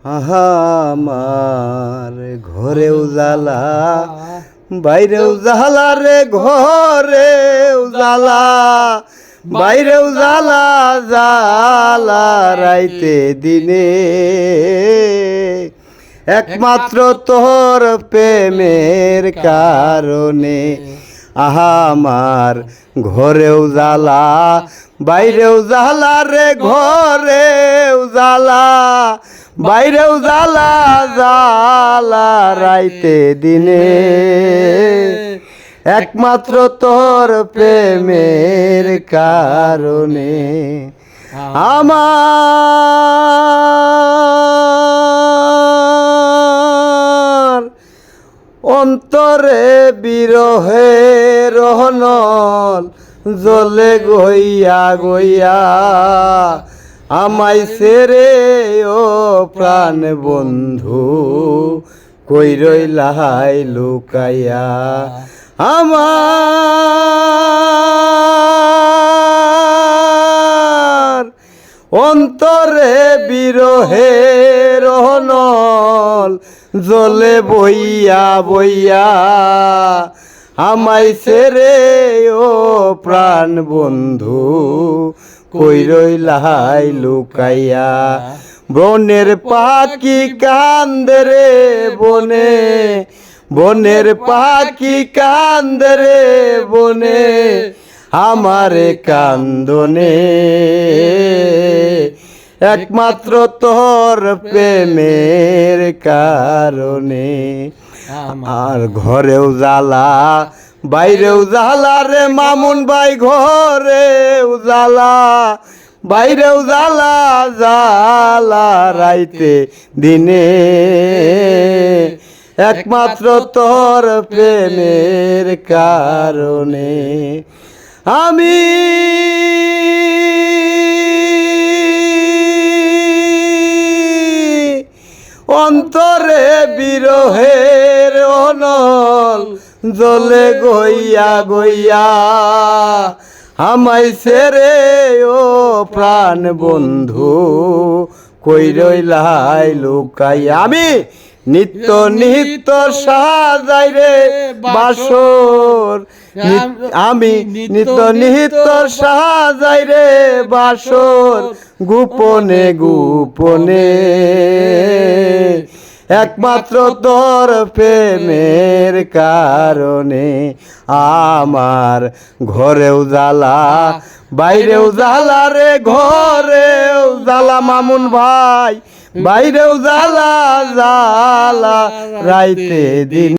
আমার ঘরেও জ্বালা বাইরেও জ্বালা রে, ঘরেও জ্বালা বাইরেও জ্বালা, জ্বালা রাইতে দিনে একমাত্র তোর প্রেমের কারণে। আমার ঘরেও জ্বালা বাইরেও জ্বালা রে, ঘরেও জ্বালা বাইরেও জ্বালা, জ্বালা রাইতে দিনে একমাত্র তোর প্রেমের কারণে। আমার অন্তরে বিরহের রহনল জ্বলে গইয়া গইয়া, আমায় সেরে ও প্রাণ বন্ধু কই রইলাই লুকাইয়া। আমার অন্তরে বিরহের রহনল জ্বলে বইয়া বইয়া, আমায় সেরে ও প্রাণ বন্ধু কই রইলাই লুকাইয়া। বনের পাখি কান্দে রে বনে, বনের পাখি কান্দে রে বনে, আমারে কান্দনে একমাত্র তোর প্রেমের কারণে। আর ঘরেও জ্বালা বাইরেও জ্বালা রে মামুন ভাই, ঘরেও জ্বালা বাইরেও জ্বালা, জ্বালা রাইতে দিনে একমাত্র তোর প্রেমের কারণে। আমি অন্তরে বিরহের অনল জ্বলে গইয়া গইয়া, আমায় সেরে ও প্রাণ বন্ধু কই রইলাই লুকাইয়া। আমি নিত্য নিত্য সাজাই রে বাসর, আমি নিত্য নিত্য সাজাই রে বাসর, গোপনে গোপনে একমাত্র তোর প্রেমের কারণে। আমার ঘরেও জ্বালা বাইরেও জ্বালা রে, ঘরেও জ্বালা মামুন ভাই বাইরেও জ্বালা, জ্বালা রাইতে দিন।